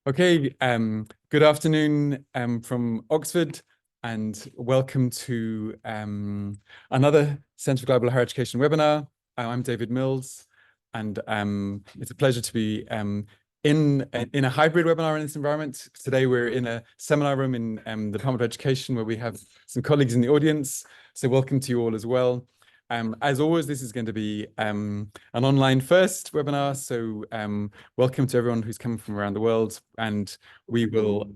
Okay, good afternoon from Oxford, and welcome to another Centre for Global Higher Education webinar. I'm David Mills, and it's a pleasure to be in a hybrid webinar in this environment. Today we're in a seminar room in the Department of Education where we have some colleagues in the audience, so welcome to you all as well. As always, this is going to be an online first webinar, so welcome to everyone who's coming from around the world, and we will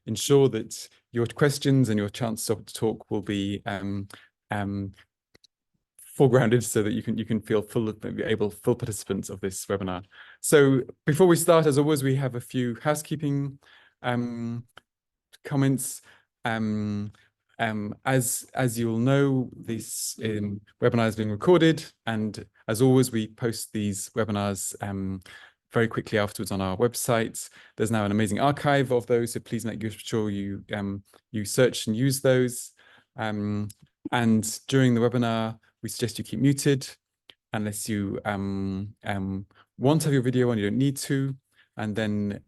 ensure that your questions and your chance to talk will be foregrounded so that you can feel full participants of this webinar. So before we start, as always, we have a few housekeeping comments. As you'll know, this webinar is being recorded, and as always, we post these webinars very quickly afterwards on our website. There's now an amazing archive of those, so please make sure you search and use those. And during the webinar, we suggest you keep muted unless you want to have your video on. You don't need to, and then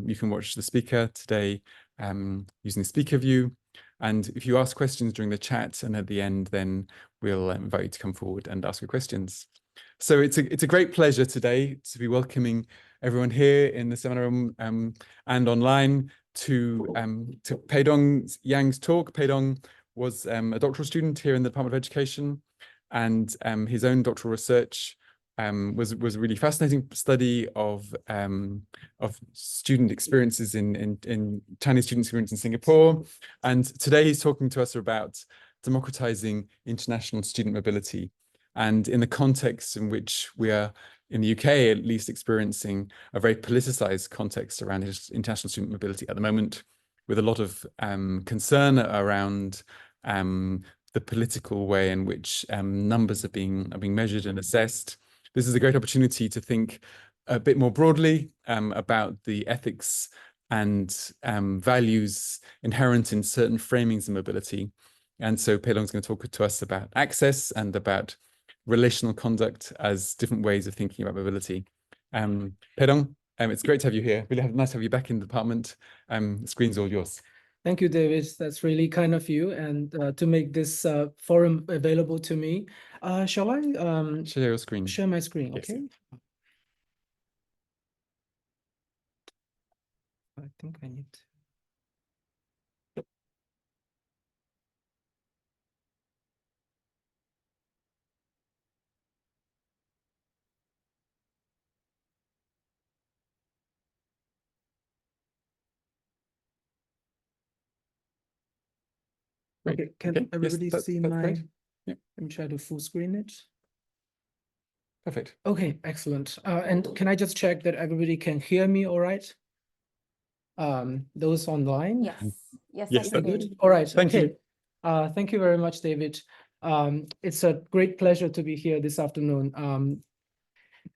you can watch the speaker today using the speaker view. And if you ask questions during the chat and at the end, then we'll invite you to come forward and ask your questions. So it's a great pleasure today to be welcoming everyone here in the seminar room and online to Peidong Yang's talk. Peidong was a doctoral student here in the Department of Education, and his own doctoral research was a really fascinating study of student experiences in Chinese student experience in Singapore. And today he's talking to us about democratizing international student mobility, and in the context in which we are in the UK at least experiencing a very politicized context around international student mobility at the moment, with a lot of concern around the political way in which numbers are being measured and assessed. This is a great opportunity to think a bit more broadly about the ethics and values inherent in certain framings of mobility. And so Peidong's going to talk to us about access and about relational conduct as different ways of thinking about mobility. Peidong, it's great to have you here. Really nice to have you back in the department. The screen's all yours. Thank you, David. That's really kind of you, and to make this forum available to me. Shall I share your screen? Share my screen, Yes. okay. I think I need to. Okay, can everybody see my? Yeah. Let me try to full screen it. Perfect. Okay, excellent. And can I just check that everybody can hear me all right? Those online? Yes, that's good. All right. Thank you. Thank you very much, David. It's a great pleasure to be here this afternoon.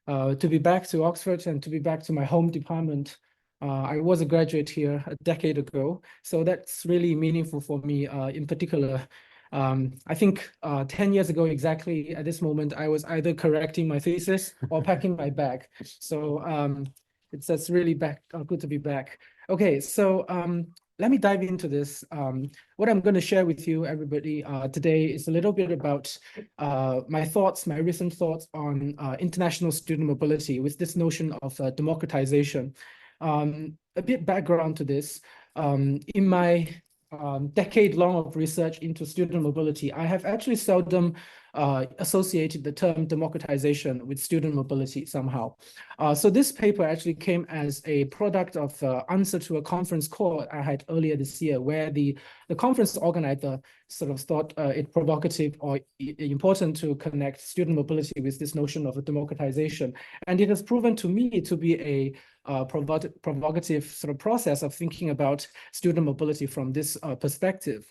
To be back to Oxford and to be back to my home department. I was a graduate here a decade ago, so that's really meaningful for me in particular. I think 10 years ago exactly at this moment, I was either correcting my thesis or packing my bag. So that's really good to be back. Okay, so let me dive into this. What I'm going to share with you, everybody, today is a little bit about my recent thoughts on international student mobility with this notion of democratization. A bit background to this. In my decade-long of research into student mobility, I have actually seldom associated the term democratization with student mobility somehow. So this paper actually came as a product of answer to a conference call I had earlier this year, where the conference organizer sort of thought it provocative or important to connect student mobility with this notion of a democratization. And it has proven to me to be a provocative sort of process of thinking about student mobility from this perspective.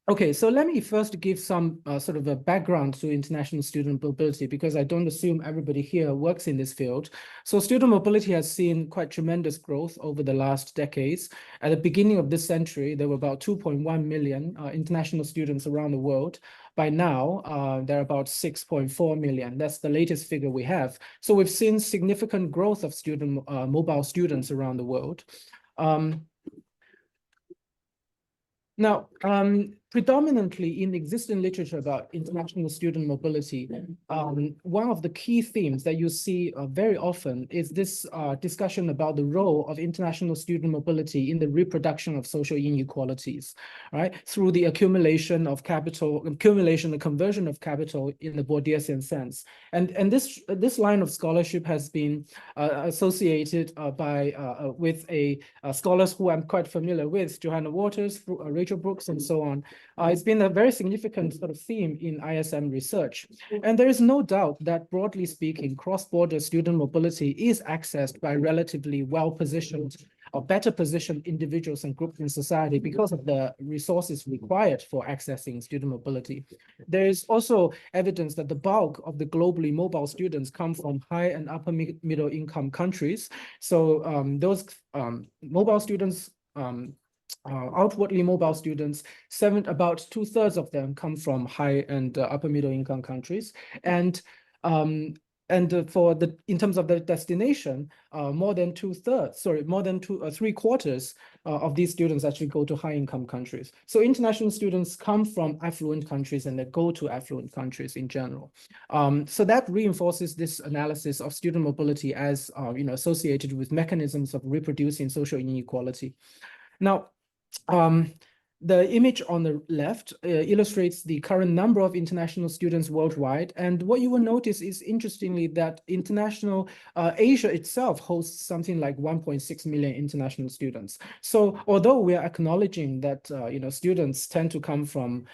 Okay, so let me first give some sort of a background to international student mobility, because I don't assume everybody here works in this field. So student mobility has seen quite tremendous growth over the last decades. At the beginning of this century, there were about 2.1 million international students around the world. By now, there are about 6.4 million. That's the latest figure we have. So we've seen significant growth of mobile students around the world. Now, predominantly in existing literature about international student mobility, one of the key themes that you see very often is this discussion about the role of international student mobility in the reproduction of social inequalities, right? Through the accumulation of capital, the conversion of capital in the Bourdieusian sense. And this line of scholarship has been associated with scholars who I'm quite familiar with, Johanna Waters, Rachel Brooks, and so on. It's been a very significant sort of theme in ISM research. And there is no doubt that, broadly speaking, cross-border student mobility is accessed by relatively well-positioned or better positioned individuals and groups in society because of the resources required for accessing student mobility. There is also evidence that the bulk of the globally mobile students come from high and upper middle income countries. So those mobile students, outwardly mobile students, about 2/3 of them come from high and upper middle income countries. And in terms of the destination, more than 3/4 of these students actually go to high income countries. So international students come from affluent countries and they go to affluent countries in general. So that reinforces this analysis of student mobility as associated with mechanisms of reproducing social inequality. Now, the image on the left illustrates the current number of international students worldwide. And what you will notice is, interestingly, that Asia itself hosts something like 1.6 million international students. So although we are acknowledging that students tend to come from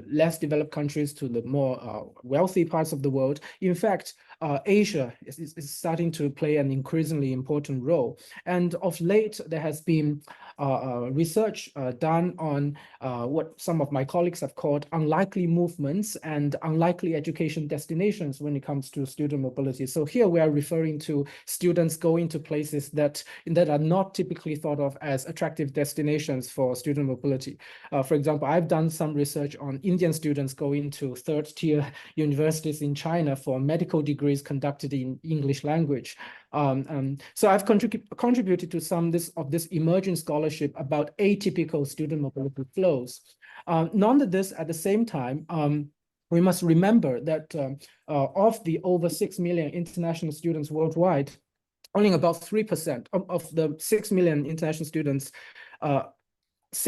less developed countries to the more wealthy parts of the world, in fact, Asia is starting to play an increasingly important role. And of late, there has been research done on what some of my colleagues have called unlikely movements and unlikely education destinations when it comes to student mobility. So here we are referring to students going to places that are not typically thought of as attractive destinations for student mobility. For example, I've done some research on Indian students going to third-tier universities in China for medical degrees conducted in English language. So I've contributed to some of this emerging scholarship about atypical student mobility flows. Nonetheless, at the same time, we must remember that of the over 6 million international students worldwide, only about 3% of the 6 million international students,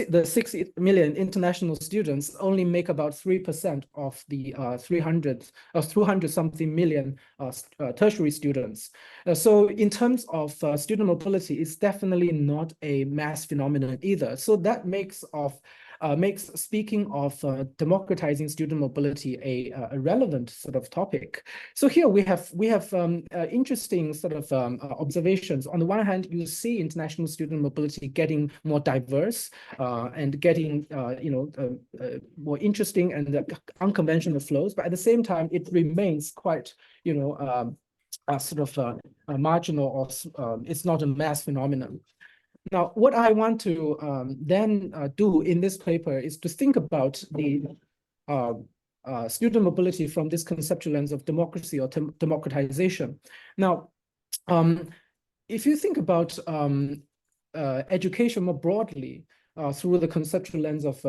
the 6 million international students only make about 3% of the 200 something million tertiary students. So in terms of student mobility, it's definitely not a mass phenomenon either. So that makes speaking of democratizing student mobility a relevant sort of topic. So here we have interesting sort of observations. On the one hand, you see international student mobility getting more diverse and getting more interesting and unconventional flows, but at the same time, it remains quite marginal, or it's not a mass phenomenon. Now, what I want to then do in this paper is to think about the student mobility from this conceptual lens of democracy or democratization. Now, if you think about education more broadly, through the conceptual lens of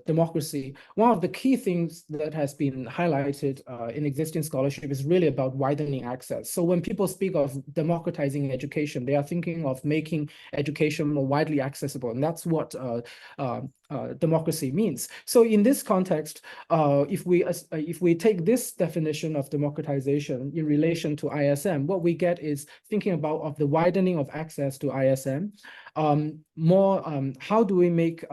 democracy, one of the key things that has been highlighted in existing scholarship is really about widening access. So when people speak of democratizing education, they are thinking of making education more widely accessible, and that's what democracy means. So in this context, if we take this definition of democratization in relation to ISM, what we get is thinking about the widening of access to ISM. How do we make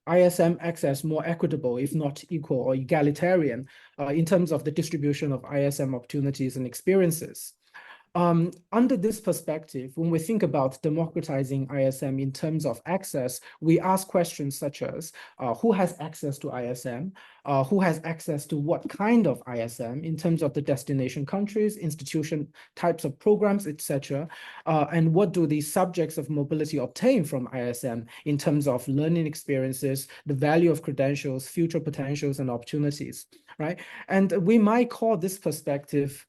ISM access more equitable, if not equal or egalitarian, in terms of the distribution of ISM opportunities and experiences? Under this perspective, when we think about democratizing ISM in terms of access, we ask questions such as who has access to ISM, who has access to what kind of ISM in terms of the destination countries, institution types of programs, etc., and what do the subjects of mobility obtain from ISM in terms of learning experiences, the value of credentials, future potentials, and opportunities, right? And we might call this perspective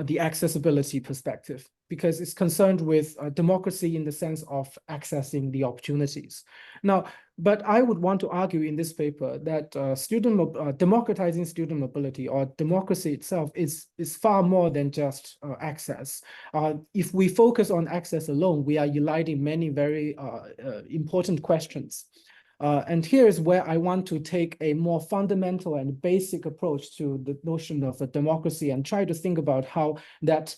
the accessibility perspective, because it's concerned with democracy in the sense of accessing the opportunities. Now, but I would want to argue in this paper that democratizing student mobility, or democracy itself, is far more than just access. If we focus on access alone, we are eliding many very important questions. And here is where I want to take a more fundamental and basic approach to the notion of a democracy and try to think about how that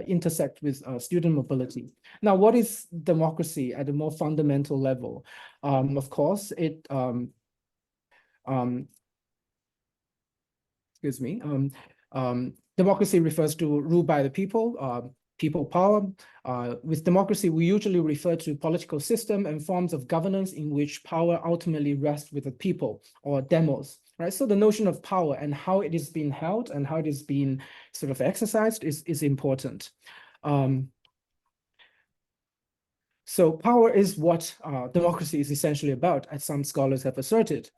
intersect with student mobility. Now, what is democracy at a more fundamental level? Of course, democracy refers to rule by the people, people power. With democracy, we usually refer to political system and forms of governance in which power ultimately rests with the people, or demos, right? So the notion of power and how it is being held and how it is being sort of exercised is important. So power is what democracy is essentially about, as some scholars have asserted.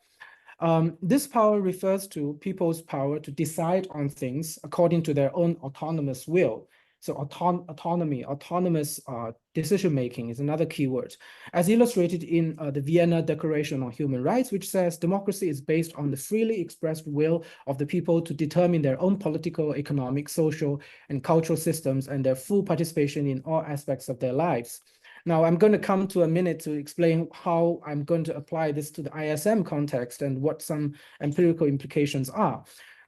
This power refers to people's power to decide on things according to their own autonomous will. So autonomy, autonomous decision-making is another keyword, as illustrated in the Vienna Declaration on Human Rights, which says democracy is based on the freely expressed will of the people to determine their own political, economic, social, and cultural systems and their full participation in all aspects of their lives. Now, I'm going to come to a minute to explain how I'm going to apply this to the ISM context and what some empirical implications are.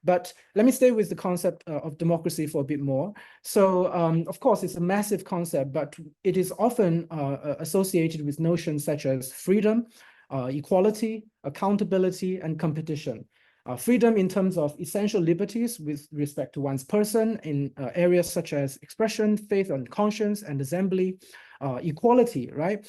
But let me stay with the concept of democracy for a bit more. So, of course, it's a massive concept, but it is often associated with notions such as freedom, equality, accountability, and competition. Freedom in terms of essential liberties with respect to one's person in areas such as expression, faith and conscience, and assembly. Equality, right?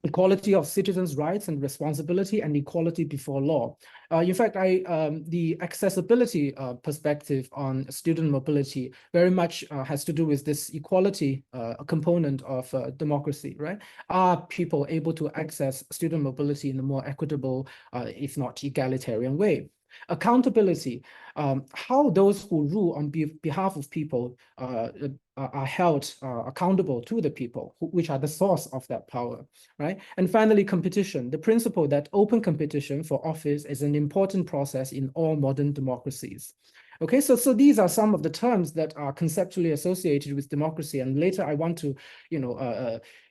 Equality of citizens' rights and responsibility, and equality before law. In fact, the accessibility perspective on student mobility very much has to do with this equality component of democracy, right? Are people able to access student mobility in a more equitable, if not egalitarian way? Accountability, how those who rule on behalf of people are held accountable to the people, which are the source of that power, right? And finally, competition, the principle that open competition for office is an important process in all modern democracies. Okay, so these are some of the terms that are conceptually associated with democracy, and later I want to,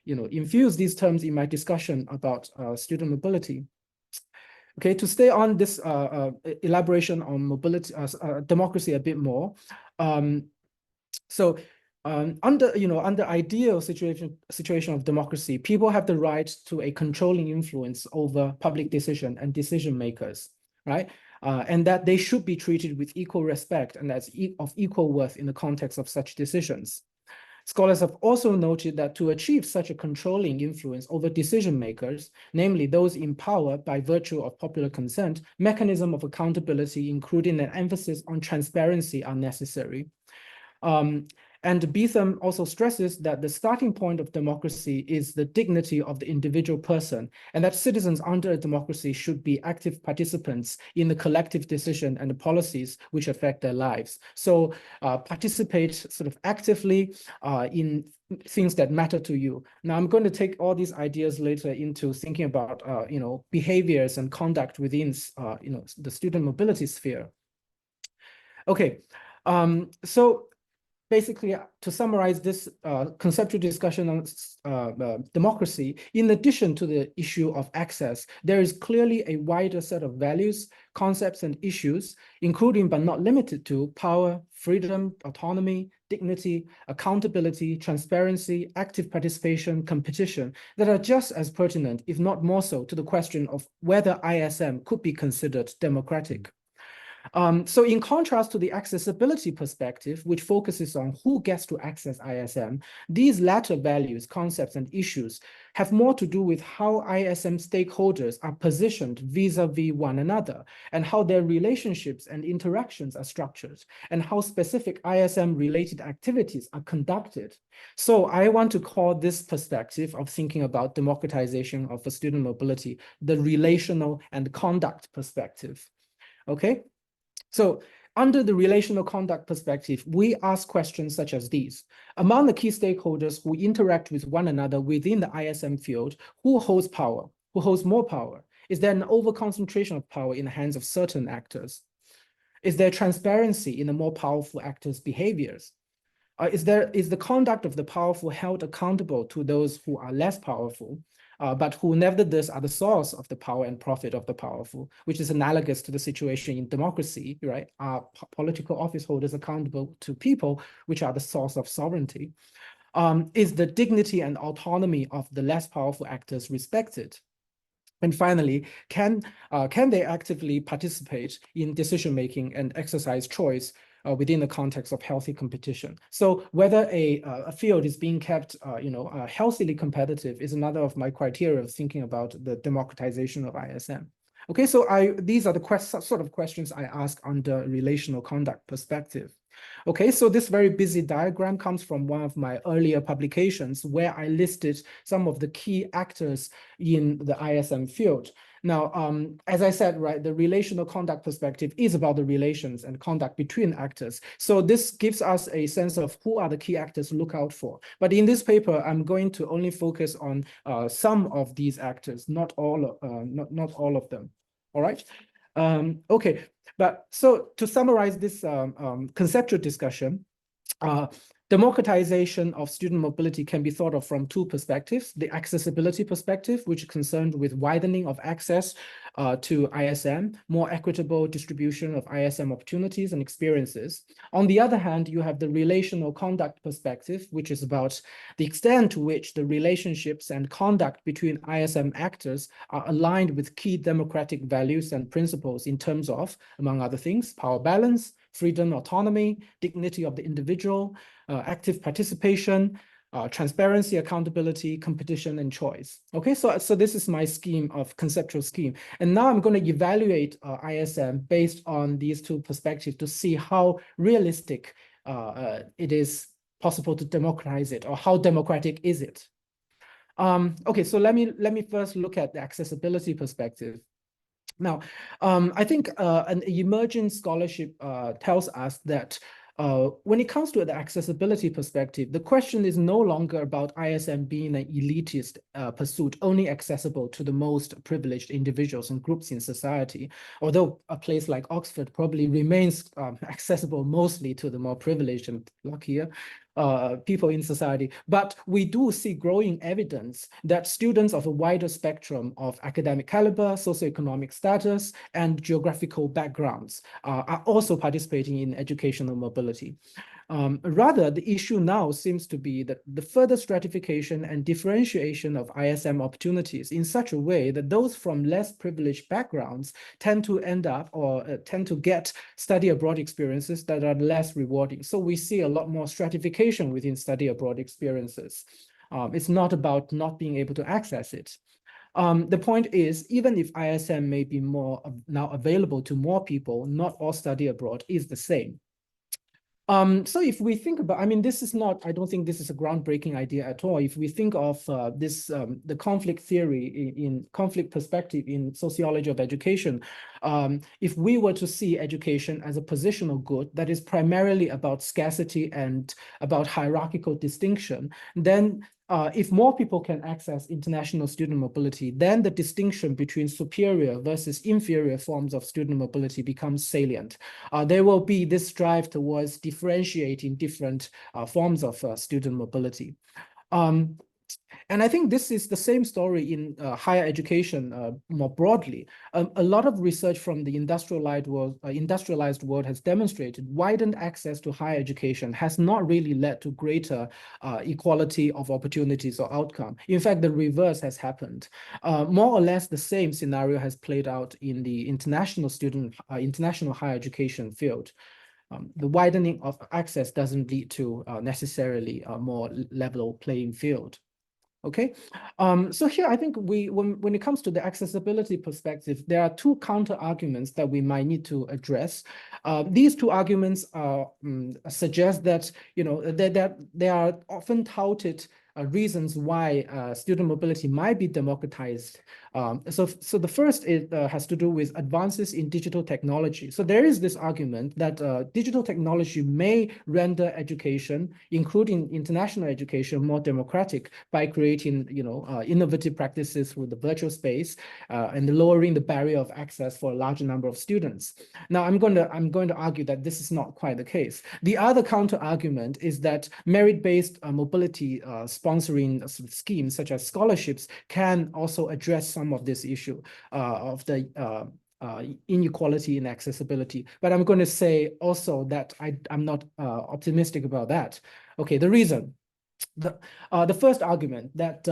infuse these terms in my discussion about student mobility. Okay, to stay on this elaboration on mobility, democracy a bit more. Under ideal situation of democracy, people have the right to a controlling influence over public decision and decision makers, right? And that they should be treated with equal respect and as of equal worth in the context of such decisions. Scholars have also noted that to achieve such a controlling influence over decision makers, namely those in power by virtue of popular consent, mechanisms of accountability, including an emphasis on transparency, are necessary. And Beetham also stresses that the starting point of democracy is the dignity of the individual person, and that citizens under a democracy should be active participants in the collective decision and the policies which affect their lives. So participate sort of actively in things that matter to you. Now, I'm going to take all these ideas later into thinking about, behaviors and conduct within, the student mobility sphere. Okay, so basically, to summarize this conceptual discussion on democracy, in addition to the issue of access, there is clearly a wider set of values, concepts, and issues, including but not limited to power, freedom, autonomy, dignity, accountability, transparency, active participation, competition, that are just as pertinent, if not more so, to the question of whether ISM could be considered democratic. So in contrast to the accessibility perspective, which focuses on who gets to access ISM, these latter values, concepts, and issues have more to do with how ISM stakeholders are positioned vis-a-vis one another, and how their relationships and interactions are structured, and how specific ISM-related activities are conducted. So I want to call this perspective of thinking about democratization of student mobility the relational and conduct perspective. Okay? So under the relational conduct perspective, we ask questions such as these. Among the key stakeholders who interact with one another within the ISM field, who holds power? Who holds more power? Is there an overconcentration of power in the hands of certain actors? Is there transparency in the more powerful actors' behaviors? Is the conduct of the powerful held accountable to those who are less powerful, but who nevertheless are the source of the power and profit of the powerful, which is analogous to the situation in democracy, right? Are political office holders accountable to people, which are the source of sovereignty? Is the dignity and autonomy of the less powerful actors respected? And finally, can they actively participate in decision-making and exercise choice within the context of healthy competition? So whether a field is being kept, healthily competitive is another of my criteria of thinking about the democratization of ISM. Okay, so these are the sort of questions I ask under relational conduct perspective. Okay, so this very busy diagram comes from one of my earlier publications where I listed some of the key actors in the ISM field. Now, as I said, right, the relational conduct perspective is about the relations and conduct between actors. So this gives us a sense of who are the key actors to look out for. But in this paper, I'm going to only focus on some of these actors, not all of them. All right. Okay, but so to summarize this conceptual discussion, democratization of student mobility can be thought of from two perspectives: the accessibility perspective, which is concerned with widening of access to ISM, more equitable distribution of ISM opportunities and experiences. On the other hand, you have the relational conduct perspective, which is about the extent to which the relationships and conduct between ISM actors are aligned with key democratic values and principles in terms of, among other things, power balance, freedom, autonomy, dignity of the individual, active participation, transparency, accountability, competition, and choice. Okay, so this is my conceptual scheme. And now I'm going to evaluate ISM based on these two perspectives to see how realistic it is possible to democratize it, or how democratic is it. Okay, so let me first look at the accessibility perspective. Now, I think an emerging scholarship tells us that when it comes to the accessibility perspective, the question is no longer about ISM being an elitist pursuit only accessible to the most privileged individuals and groups in society, although a place like Oxford probably remains accessible mostly to the more privileged and luckier people in society. But we do see growing evidence that students of a wider spectrum of academic caliber, socioeconomic status, and geographical backgrounds are also participating in educational mobility. Rather, the issue now seems to be that the further stratification and differentiation of ISM opportunities in such a way that those from less privileged backgrounds tend to end up or tend to get study abroad experiences that are less rewarding. So we see a lot more stratification within study abroad experiences. It's not about not being able to access it. The point is, even if ISM may be more now available to more people, not all study abroad is the same. So if we think about, I mean, I don't think this is a groundbreaking idea at all. If we think of the conflict theory in conflict perspective in sociology of education, if we were to see education as a positional good that is primarily about scarcity and about hierarchical distinction, then if more people can access international student mobility, then the distinction between superior versus inferior forms of student mobility becomes salient. There will be this drive towards differentiating different forms of student mobility. And I think this is the same story in higher education more broadly. A lot of research from the industrialized world has demonstrated widened access to higher education has not really led to greater equality of opportunities or outcome. In fact, the reverse has happened. More or less the same scenario has played out in the international higher education field. The widening of access doesn't lead to necessarily a more level playing field. Okay, so here I think when it comes to the accessibility perspective, there are two counter arguments that we might need to address. These two arguments suggest that that there are often touted reasons why student mobility might be democratized. So the first has to do with advances in digital technology. So there is this argument that digital technology may render education, including international education, more democratic by creating innovative practices with the virtual space and lowering the barrier of access for a larger number of students. Now I'm going to argue that this is not quite the case. The other counter argument is that merit-based mobility sponsoring schemes such as scholarships can also address some of this issue of the inequality in accessibility. But I'm going to say also that I'm not optimistic about that. Okay, the reason. The first argument that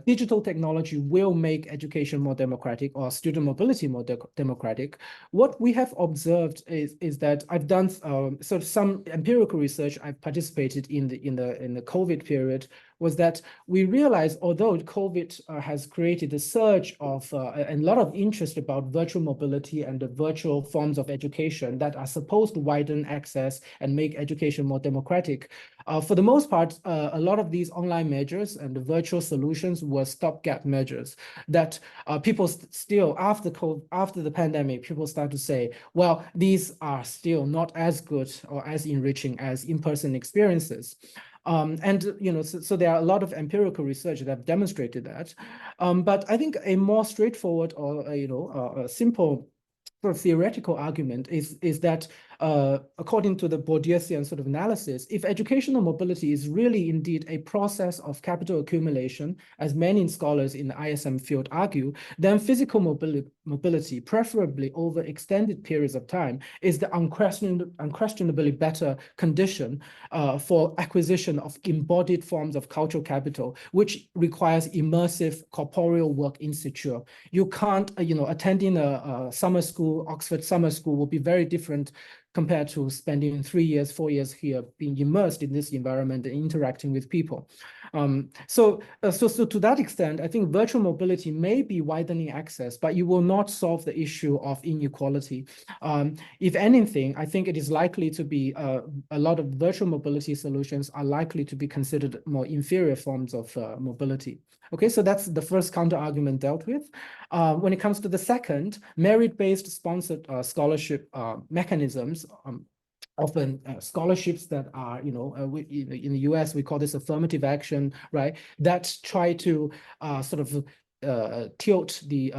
digital technology will make education more democratic or student mobility more democratic. What we have observed is that I've done sort of some empirical research. I've participated in the COVID period. Was that we realized, although COVID has created a surge of a lot of interest about virtual mobility and the virtual forms of education that are supposed to widen access and make education more democratic, for the most part, a lot of these online measures and the virtual solutions were stopgap measures that people still, after the pandemic, people start to say, well, these are still not as good or as enriching as in-person experiences. So there are a lot of empirical research that have demonstrated that. But I think a more straightforward or a simple sort of theoretical argument is that according to the Bourdieusian sort of analysis, if educational mobility is really indeed a process of capital accumulation, as many scholars in the ISM field argue, then physical mobility, preferably over extended periods of time, is the unquestionably better condition for acquisition of embodied forms of cultural capital, which requires immersive corporeal work in situ. You can't, attending a summer school, Oxford summer school will be very different compared to spending 3 years, 4 years here, being immersed in this environment and interacting with people. So to that extent, I think virtual mobility may be widening access, but you will not solve the issue of inequality. If anything, I think it is likely to be a lot of virtual mobility solutions are likely to be considered more inferior forms of mobility. Okay, so that's the first counter argument dealt with. When it comes to the second, merit-based sponsored scholarship mechanisms, often scholarships that are, in the US, we call this affirmative action, right? That try to sort of tilt the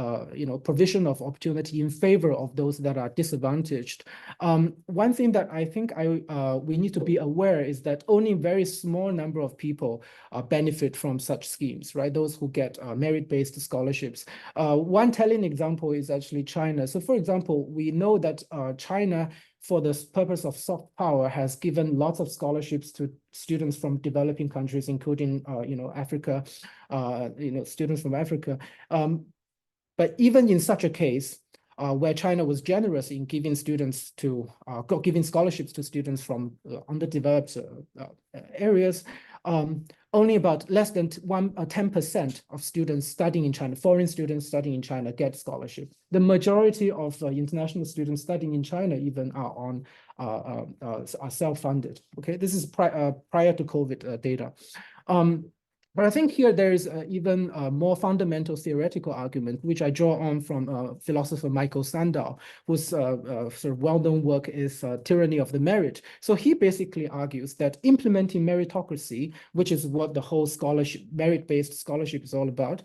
provision of opportunity in favor of those that are disadvantaged. One thing that I think we need to be aware is that only a very small number of people benefit from such schemes, right? Those who get merit-based scholarships. One telling example is actually China. So for example, we know that China, for the purpose of soft power, has given lots of scholarships to students from developing countries, including Africa, students from Africa. But even in such a case, where China was generous in giving giving scholarships to students from underdeveloped areas, only about less than 10% of students studying in China, foreign students studying in China, get scholarships. The majority of international students studying in China even are self-funded. Okay, this is prior to COVID data. But I think here there is even a more fundamental theoretical argument, which I draw on from philosopher Michael Sandel, whose sort of well-known work is Tyranny of the Merit. So he basically argues that implementing meritocracy, which is what the whole scholarship, merit-based scholarship is all about,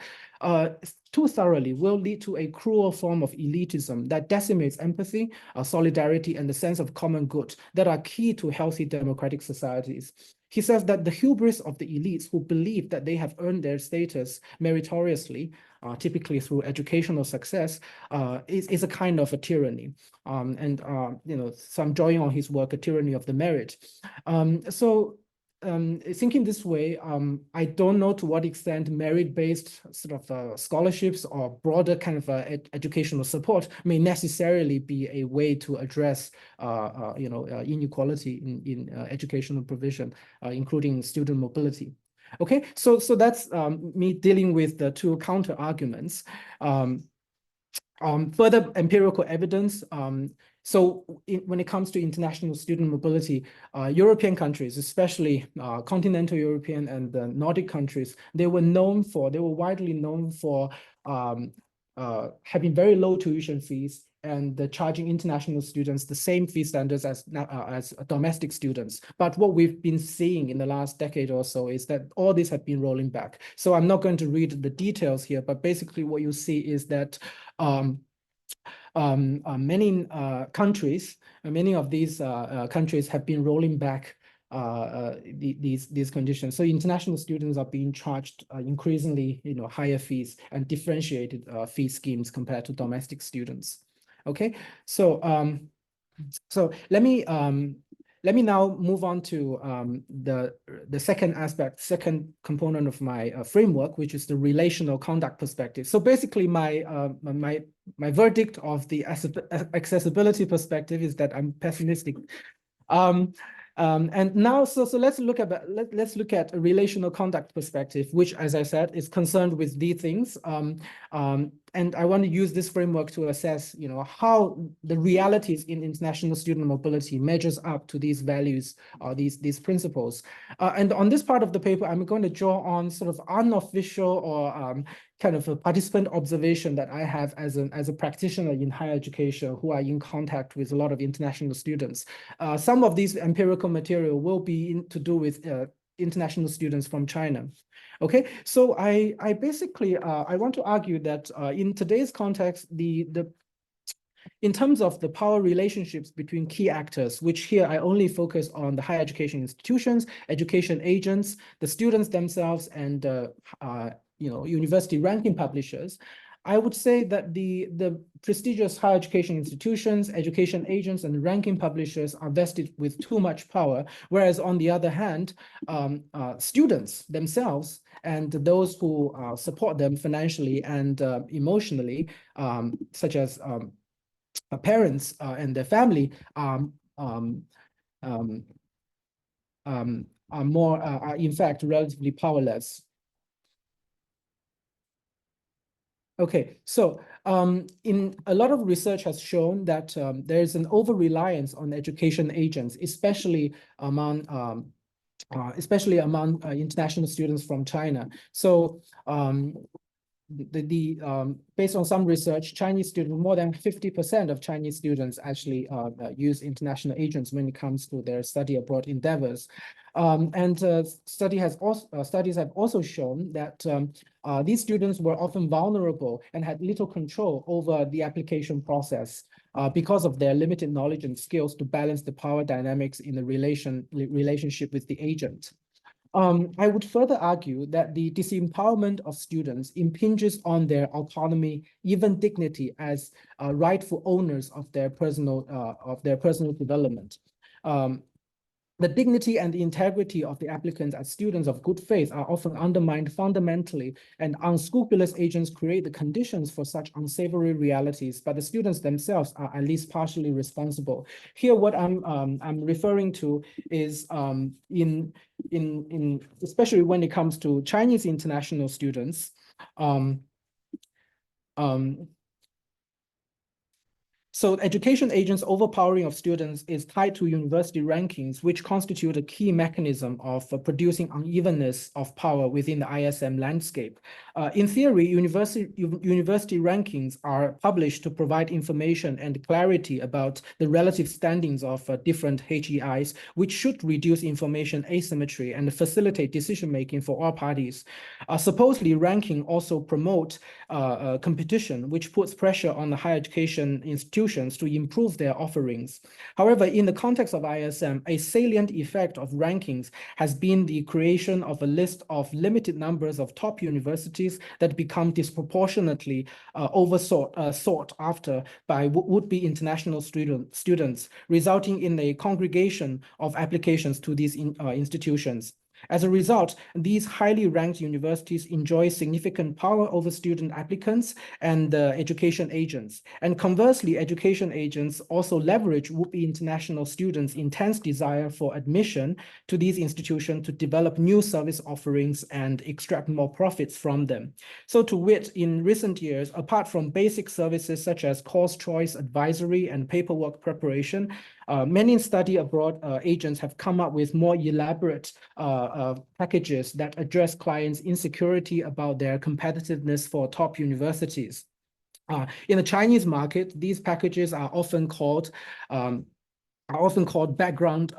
too thoroughly will lead to a cruel form of elitism that decimates empathy, solidarity, and the sense of common good that are key to healthy democratic societies. He says that the hubris of the elites who believe that they have earned their status meritoriously, typically through educational success, is a kind of a tyranny. So I'm drawing on his work, A Tyranny of the Merit. Thinking this way, I don't know to what extent merit-based sort of scholarships or broader kind of educational support may necessarily be a way to address, inequality in educational provision, including student mobility. Okay, so that's me dealing with the two counter arguments. Further empirical evidence. When it comes to international student mobility, European countries, especially continental European and the Nordic countries, they were widely known for having very low tuition fees and charging international students the same fee standards as domestic students. But what we've been seeing in the last decade or so is that all these have been rolling back. So I'm not going to read the details here, but basically what you see is that many countries, many of these countries have been rolling back these conditions. So international students are being charged increasingly, higher fees and differentiated fee schemes compared to domestic students. Okay, so let me now move on to the second component of my framework, which is the relational conduct perspective. So basically, my verdict of the accessibility perspective is that I'm pessimistic. And now, so let's look at a relational conduct perspective, which, as I said, is concerned with these things. And I want to use this framework to assess, how the realities in international student mobility measures up to these values, these principles. And on this part of the paper, I'm going to draw on sort of unofficial or kind of a participant observation that I have as a practitioner in higher education who are in contact with a lot of international students. Some of these empirical material will be to do with international students from China. Okay, so I basically I want to argue that in today's context, in terms of the power relationships between key actors, which here I only focus on the higher education institutions, education agents, the students themselves, and university ranking publishers, I would say that the prestigious higher education institutions, education agents, and ranking publishers are vested with too much power, whereas on the other hand, students themselves and those who support them financially and emotionally, such as parents and their family, are in fact relatively powerless. Okay, so in a lot of research has shown that there is an over-reliance on education agents, especially among international students from China. So based on some research, Chinese students, more than 50% of Chinese students actually use international agents when it comes to their study abroad endeavors. Studies have also shown that these students were often vulnerable and had little control over the application process because of their limited knowledge and skills to balance the power dynamics in the relationship with the agent. I would further argue that the disempowerment of students impinges on their autonomy, even dignity, as rightful owners of their personal development. The dignity and the integrity of the applicants as students of good faith are often undermined fundamentally, and unscrupulous agents create the conditions for such unsavory realities, but the students themselves are at least partially responsible. Here, what I'm referring to is especially when it comes to Chinese international students, So education agents' overpowering of students is tied to university rankings, which constitute a key mechanism of producing unevenness of power within the ISM landscape. In theory, university rankings are published to provide information and clarity about the relative standings of different HEIs, which should reduce information asymmetry and facilitate decision-making for all parties. Supposedly, ranking also promote competition, which puts pressure on the higher education institutions to improve their offerings. However, in the context of ISM, a salient effect of rankings has been the creation of a list of limited numbers of top universities that become disproportionately sought after by would-be international students, resulting in a congregation of applications to these institutions. As a result, these highly ranked universities enjoy significant power over student applicants and education agents. And conversely, education agents also leverage would-be international students' intense desire for admission to these institutions to develop new service offerings and extract more profits from them. So to wit, in recent years, apart from basic services such as course choice, advisory, and paperwork preparation, many study abroad agents have come up with more elaborate packages that address clients' insecurity about their competitiveness for top universities. In the Chinese market, these packages are often called background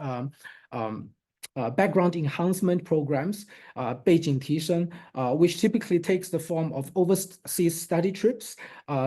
background enhancement programs, 背景提升, which typically takes the form of overseas study trips,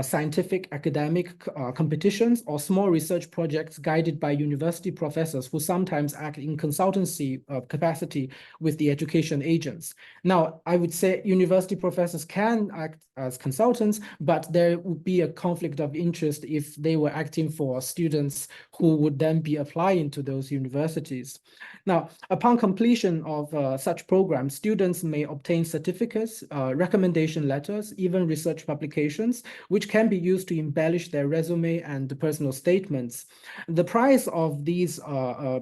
scientific academic competitions, or small research projects guided by university professors who sometimes act in consultancy capacity with the education agents. Now, I would say university professors can act as consultants, but there would be a conflict of interest if they were acting for students who would then be applying to those universities. Now, upon completion of such programs, students may obtain certificates, recommendation letters, even research publications, which can be used to embellish their resume and personal statements. The price of these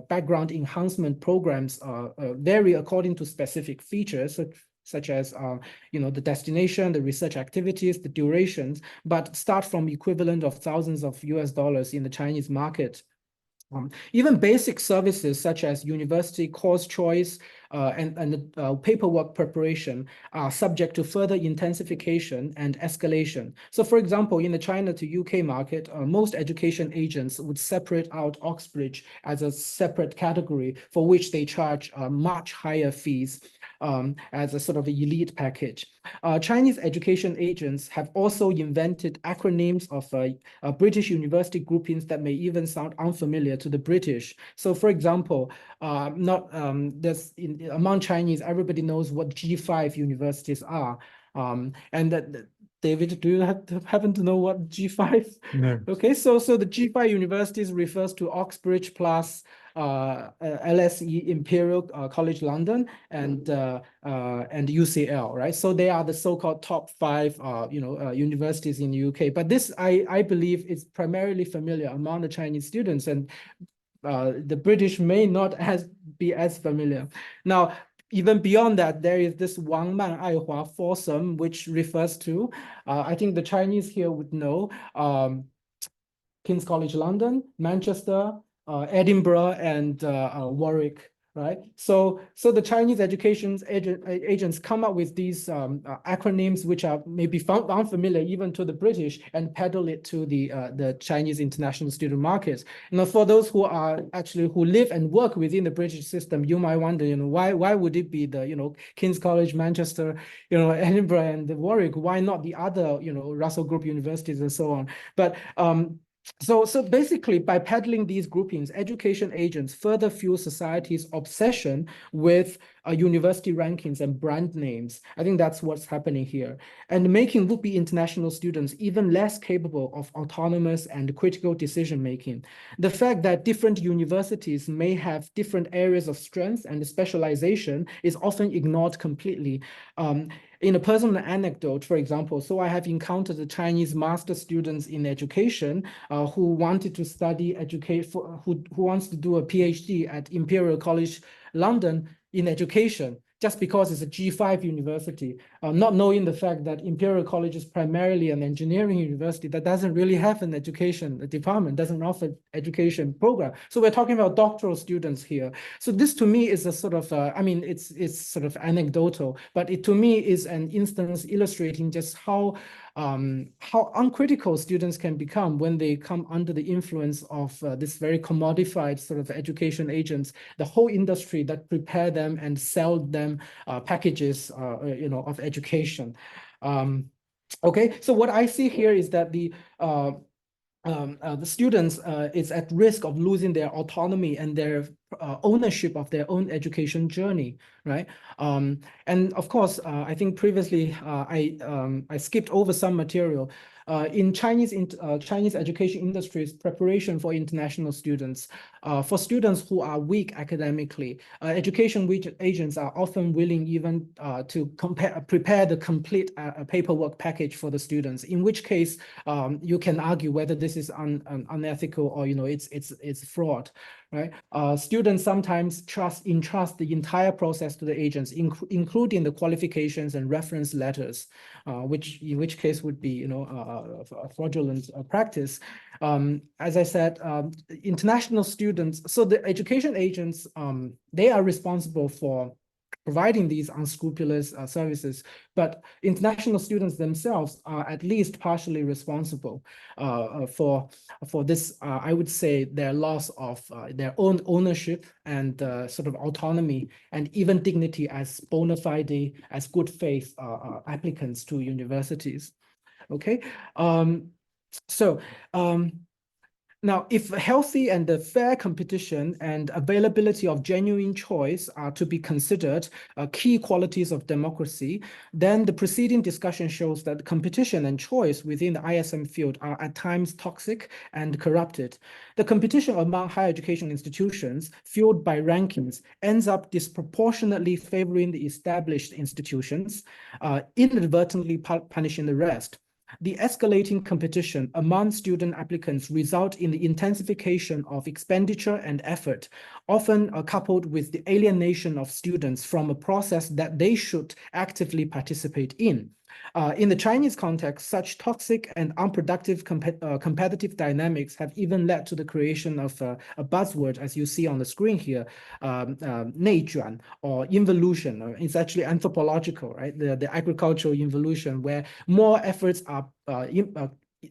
background enhancement programs vary according to specific features, such as the destination, the research activities, the durations, but start from equivalent of thousands of US dollars in the Chinese market. Even basic services such as university course choice and paperwork preparation are subject to further intensification and escalation. So for example, in the China to UK market, most education agents would separate out Oxbridge as a separate category for which they charge much higher fees as a sort of elite package. Chinese education agents have also invented acronyms of British university groupings that may even sound unfamiliar to the British. So for example, among Chinese, everybody knows what G5 universities are. David, do you happen to know what G5? No. Okay, so the G5 universities refers to Oxbridge plus LSE Imperial College London and UCL, right? So they are the so-called top 5 universities in the UK. But this, I believe, is primarily familiar among the Chinese students, and the British may not be as familiar. Now, even beyond that, there is this Wangman Aihua foursome, which refers to, I think the Chinese here would know, King's College London, Manchester, Edinburgh, and Warwick, right? So the Chinese education agents come up with these acronyms, which are maybe found unfamiliar even to the British, and peddle it to the Chinese international student markets. Now, for those who live and work within the British system, you might wonder, why would it be the King's College, Manchester, Edinburgh, and Warwick? Why not the other Russell Group universities and so on? But so basically, by peddling these groupings, education agents further fuel society's obsession with university rankings and brand names. I think that's what's happening here, and making would-be international students even less capable of autonomous and critical decision-making. The fact that different universities may have different areas of strength and specialization is often ignored completely. In a personal anecdote, for example, so I have encountered the Chinese master students in education who wanted to study who wants to do a PhD at Imperial College London in education. just because it's a G5 university, not knowing the fact that Imperial College is primarily an engineering university that doesn't really have an education department, doesn't offer education program. So we're talking about doctoral students here. So this to me is a sort of, I mean, it's sort of anecdotal, but it to me is an instance illustrating just how uncritical students can become when they come under the influence of this very commodified sort of education agents, the whole industry that prepare them and sell them packages, of education. Okay, so what I see here is that the students is at risk of losing their autonomy and their ownership of their own education journey, right? And of course, I think previously I skipped over some material. In Chinese education industries, preparation for international students, for students who are weak academically, education agents are often willing even to prepare the complete paperwork package for the students. In which case, you can argue whether this is unethical or it's fraud. Right? Students sometimes entrust the entire process to the agents, including the qualifications and reference letters, which in which case would be a fraudulent practice. As I said, international students, so the education agents, they are responsible for providing these unscrupulous services, but international students themselves are at least partially responsible for this, I would say, their loss of their own ownership and sort of autonomy and even dignity as bona fide, as good faith applicants to universities. Okay, now, if healthy and fair competition and availability of genuine choice are to be considered key qualities of democracy, then the preceding discussion shows that competition and choice within the ISM field are at times toxic and corrupted. The competition among higher education institutions, fueled by rankings, ends up disproportionately favoring the established institutions, inadvertently punishing the rest. The escalating competition among student applicants result in the intensification of expenditure and effort, often coupled with the alienation of students from a process that they should actively participate in. In the Chinese context, such toxic and unproductive competitive dynamics have even led to the creation of a buzzword, as you see on the screen here, 内转 or involution. It's actually anthropological, right? The agricultural involution, where more efforts are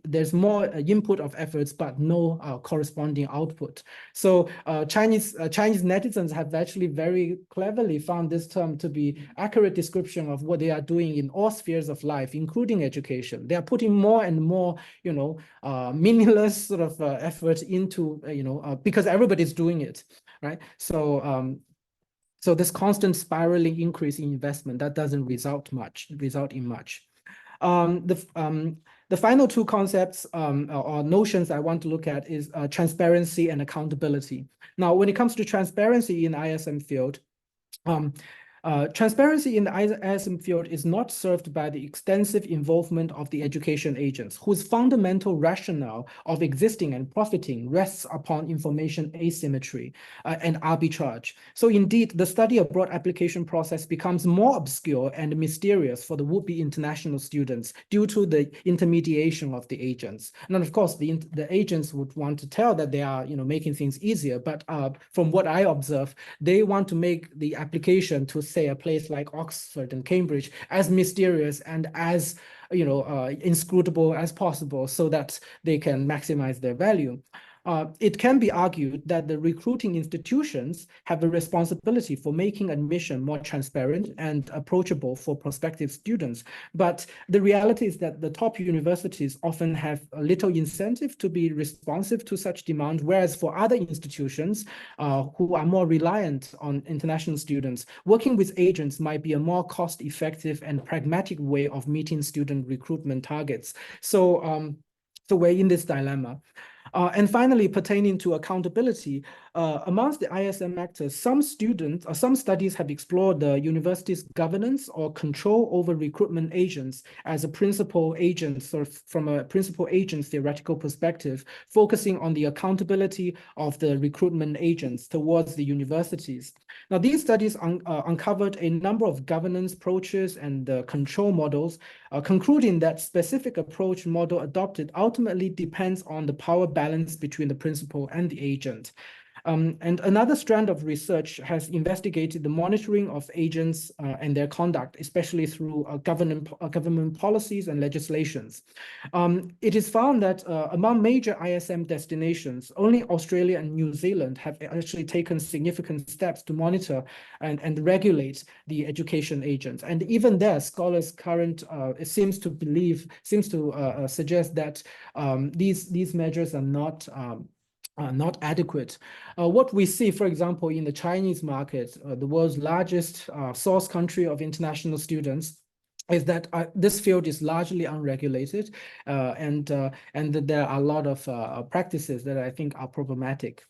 there's more input of efforts, but no corresponding output. So Chinese netizens have actually very cleverly found this term to be accurate description of what they are doing in all spheres of life, including education. They are putting more and more, meaningless sort of effort into, because everybody's doing it, right? So so this constant spiraling increase in investment that doesn't result in much. The final two concepts or notions I want to look at is transparency and accountability. Now, when it comes to transparency in ISM field, transparency in the ISM field is not served by the extensive involvement of the education agents, whose fundamental rationale of existing and profiting rests upon information asymmetry and arbitrage. So indeed, the study abroad application process becomes more obscure and mysterious for the would-be international students due to the intermediation of the agents. And of course, the agents would want to tell that they are making things easier, but from what I observe, they want to make the application to say a place like Oxford and Cambridge as mysterious and as inscrutable as possible so that they can maximize their value. It can be argued that the recruiting institutions have a responsibility for making admission more transparent and approachable for prospective students. But the reality is that the top universities often have a little incentive to be responsive to such demand, whereas for other institutions who are more reliant on international students, working with agents might be a more cost-effective and pragmatic way of meeting student recruitment targets. So, so we're in this dilemma. And finally, pertaining to accountability, amongst the ISM actors, some studies have explored the university's governance or control over recruitment agents as a principal agent, sort of from a principal agent theoretical perspective, focusing on the accountability of the recruitment agents towards the universities. Now, these studies uncovered a number of governance approaches and control models, concluding that specific approach model adopted ultimately depends on the power balance between the principal and the agent. And another strand of research has investigated the monitoring of agents and their conduct, especially through government policies and legislations. It is found that among major ISM destinations, only Australia and New Zealand have actually taken significant steps to monitor and regulate the education agents. And even there, scholars seems to suggest that these measures are not adequate. What we see, for example, in the Chinese market, the world's largest source country of international students, is that this field is largely unregulated, and that there are a lot of practices that I think are problematic.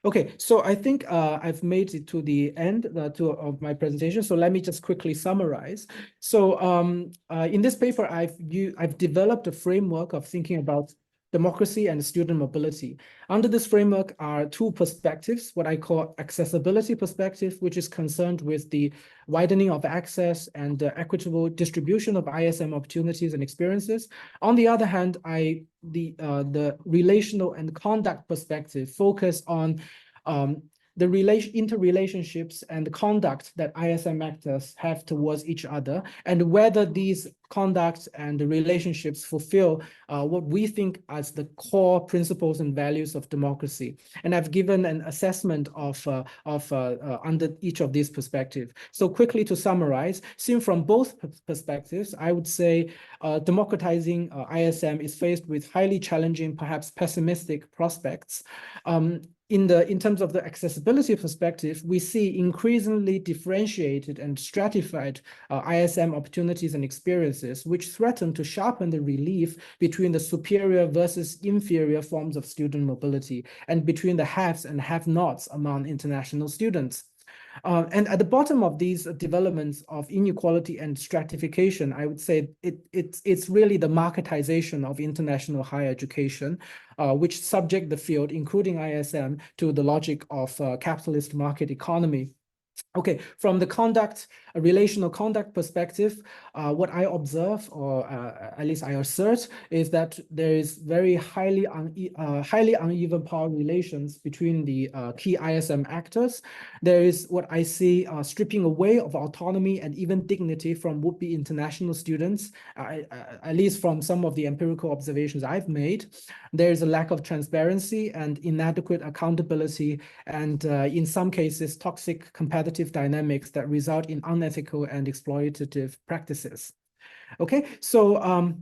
Okay, so I think I've made it to the end of my presentation. So let me just quickly summarize. So in this paper, I've developed a framework of thinking about democracy and student mobility. Under this framework are two perspectives, what I call accessibility perspective, which is concerned with the widening of access and the equitable distribution of ISM opportunities and experiences. On the other hand, the relational and conduct perspective focus on the interrelationships and the conduct that ISM actors have towards each other, and whether these conduct and the relationships fulfill what we think as the core principles and values of democracy. And I've given an assessment of under each of these perspectives. So quickly to summarize, seen from both perspectives, I would say democratizing ISM is faced with highly challenging, perhaps pessimistic prospects. In terms of the accessibility perspective, we see increasingly differentiated and stratified ISM opportunities and experiences, which threaten to sharpen the relief between the superior versus inferior forms of student mobility and between the haves and have-nots among international students. And at the bottom of these developments of inequality and stratification, I would say it's really the marketization of international higher education, which subject the field, including ISM, to the logic of capitalist market economy. Okay, from the relational conduct perspective, what I observe, or at least I assert, is that there is very highly uneven power relations between the key ISM actors. There is what I see stripping away of autonomy and even dignity from would-be international students, at least from some of the empirical observations I've made. There is a lack of transparency and inadequate accountability, and in some cases, toxic competitive dynamics that result in unethical and exploitative practices. Okay, so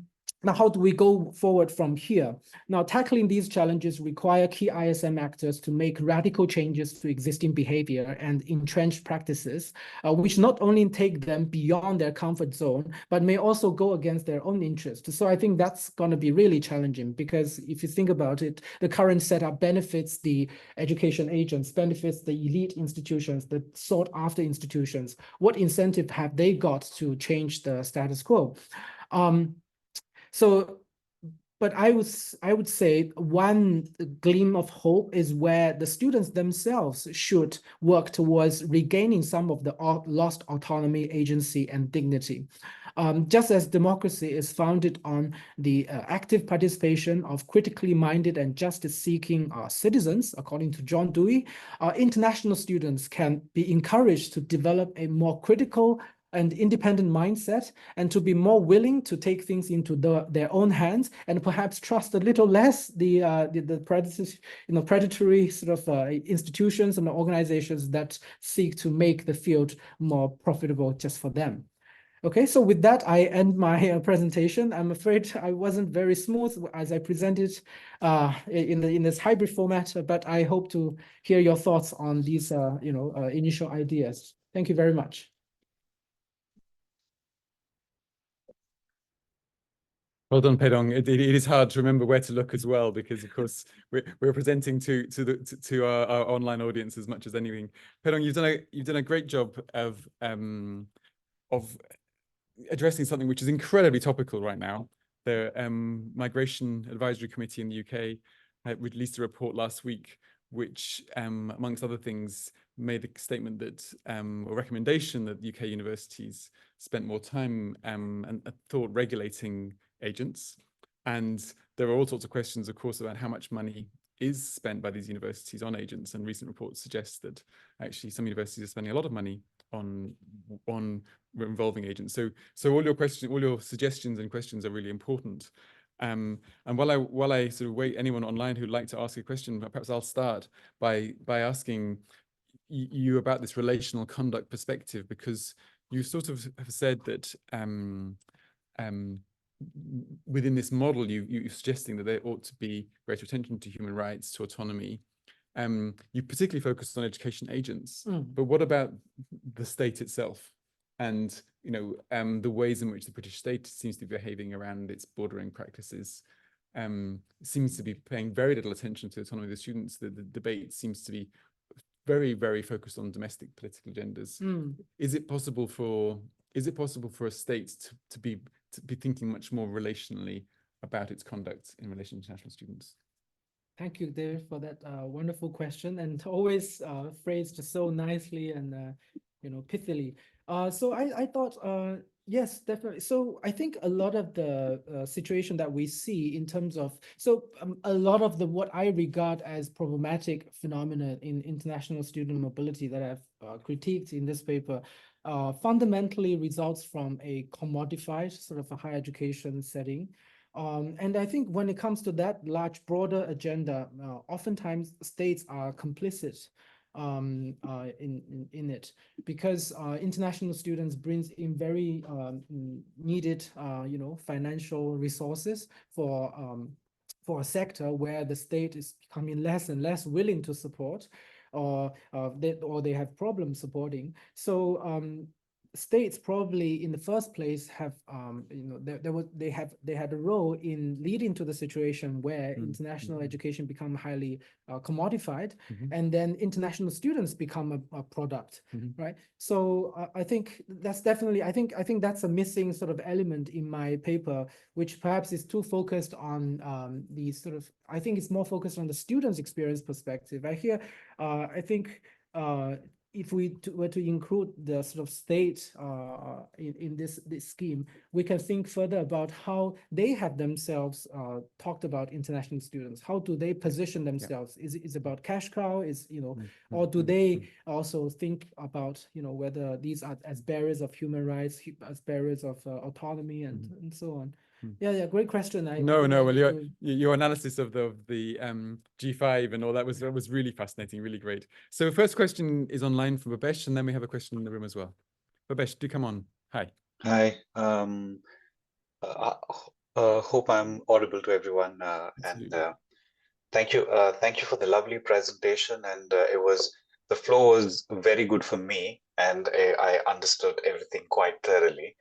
now how do we go forward from here? Now, tackling these challenges require key ISM actors to make radical changes to existing behavior and entrenched practices, which not only take them beyond their comfort zone, but may also go against their own interests. So I think that's going to be really challenging, because if you think about it, the current setup benefits the education agents, benefits the elite institutions, the sought-after institutions. What incentive have they got to change the status quo? But I would say one gleam of hope is where the students themselves should work towards regaining some of the lost autonomy, agency, and dignity. Just as democracy is founded on the active participation of critically minded and justice-seeking citizens, according to John Dewey, international students can be encouraged to develop a more critical and independent mindset, and to be more willing to take things into their own hands, and perhaps trust a little less the predatory sort of institutions and organizations that seek to make the field more profitable just for them. Okay, so with that, I end my presentation. I'm afraid I wasn't very smooth as I presented in this hybrid format, but I hope to hear your thoughts on these initial ideas. Thank you very much. Well done, Pedong. It is hard to remember where to look as well, because of course we're presenting to our online audience as much as anything. Pedong, you've done a great job of addressing something which is incredibly topical right now. The Migration Advisory Committee in the UK released a report last week, which, amongst other things, made a statement that, or recommendation that UK universities spent more time and thought regulating agents. And there are all sorts of questions, of course, about how much money is spent by these universities on agents. And recent reports suggest that actually some universities are spending a lot of money on involving agents. So all your suggestions and questions are really important. And while I sort of wait anyone online who'd like to ask a question, perhaps I'll start by asking you about this relational conduct perspective, because you sort of have said that within this model, you're suggesting that there ought to be greater attention to human rights, to autonomy. You particularly focused on education agents, but what about the state itself? And the ways in which the British state seems to be behaving around its bordering practices seems to be paying very little attention to the autonomy of the students. The debate seems to be very, very focused on domestic political agendas. Is it possible for a state to be thinking much more relationally about its conduct in relation to international students? Thank you, David, for that wonderful question, and always phrased so nicely and pithily. So I thought, yes, definitely. So I think a lot of the situation that we see in terms of, a lot of what I regard as problematic phenomena in international student mobility that I've critiqued in this paper fundamentally results from a commodified sort of a higher education setting. And I think when it comes to that large, broader agenda, oftentimes states are complicit in it, because international students brings in very needed, financial resources for a sector where the state is becoming less and less willing to support, or they have problems supporting. So states probably in the first place have they had a role in leading to the situation where international education become highly commodified, and then international students become a product, right? So I think that's definitely, I think that's a missing sort of element in my paper, which perhaps is too focused on the sort of, I think it's more focused on the student's experience perspective. I think if we were to include the sort of state in this scheme, we can think further about how they have themselves talked about international students. How do they position themselves? Is it about cash cow? Or do they also think about whether these are as barriers of human rights, as barriers of autonomy, and so on. Yeah, great question. Well, your analysis of the G5 and all that was really fascinating, really great. So first question is online from Babesh, and then we have a question in the room as well. Babesh, do come on. Hi. Hi. Hope I'm audible to everyone. And thank you for the lovely presentation. And the flow was very good for me, and I understood everything quite thoroughly.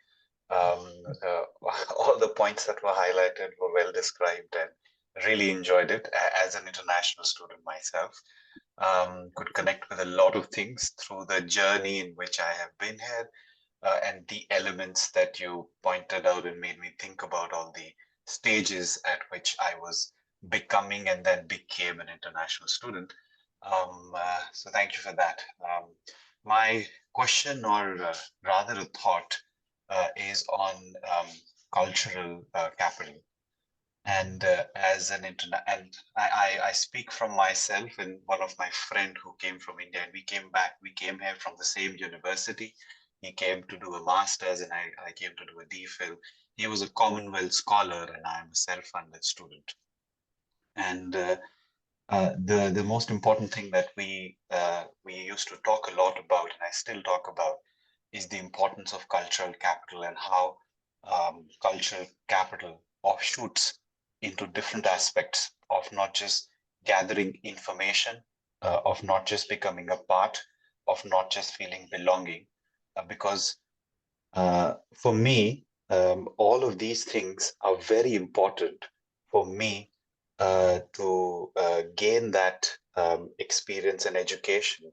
All the points that were highlighted were well described, and really enjoyed it. As an international student myself, could connect with a lot of things through the journey in which I have been here, and the elements that you pointed out and made me think about all the stages at which I was becoming and then became an international student. So thank you for that. My question, or rather a thought, is on cultural capital. And as an and I speak from myself and one of my friend who came from India, and we came here from the same university. He came to do a master's, and I came to do a DPhil. He was a Commonwealth scholar, and I'm a self-funded student. And the most important thing that we used to talk a lot about, and I still talk about, is the importance of cultural capital, and how cultural capital offshoots into different aspects of not just gathering information, of not just becoming a part, of not just feeling belonging. Because for me, all of these things are very important for me to gain that experience and education.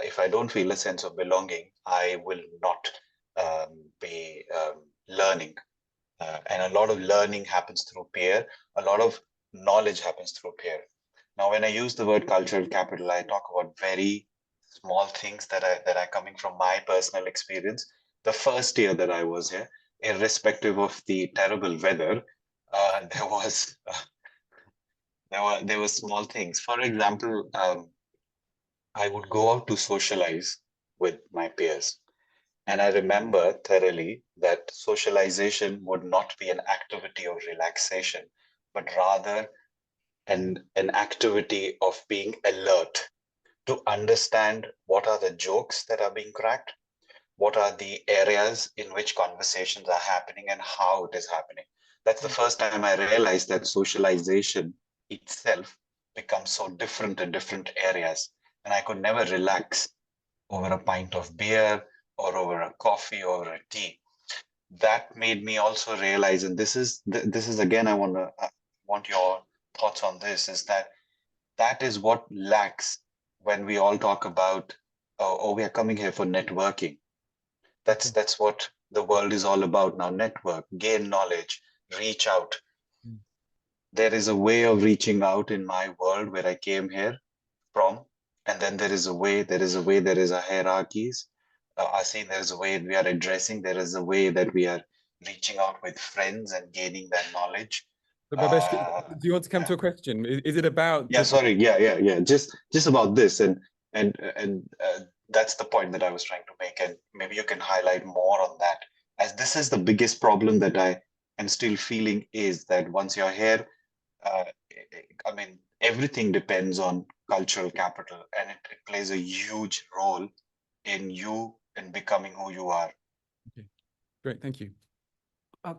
If I don't feel a sense of belonging, I will not be learning. And a lot of learning happens through peer. A lot of knowledge happens through peer. Now, when I use the word cultural capital, I talk about very small things that are coming from my personal experience. The first year that I was here, irrespective of the terrible weather, there were small things. For example, I would go out to socialize with my peers. And I remember thoroughly that socialization would not be an activity of relaxation, but rather an activity of being alert to understand what are the jokes that are being cracked, what are the areas in which conversations are happening and how it is happening. That's the first time I realized that socialization itself becomes so different in different areas. And I could never relax over a pint of beer or over a coffee or a tea. That made me also realize, and this is again, I want your thoughts on this, is that is what lacks when we all talk about, oh, we are coming here for networking. That's what the world is all about now. Network, gain knowledge, reach out. There is a way of reaching out in my world where I came here from, and then there is a hierarchies. I see there is a way we are addressing. There is a way that we are reaching out with friends and gaining that knowledge. So Bhavesh, do you want to come to a question? Is it about Yeah, sorry. Yeah. Just about this, and that's the point that I was trying to make, and maybe you can highlight more on that, as this is the biggest problem that I am still feeling, is that once you're here, uh, I mean, everything depends on cultural capital, and it plays a huge role in you and becoming who you are. Okay. Great, thank you.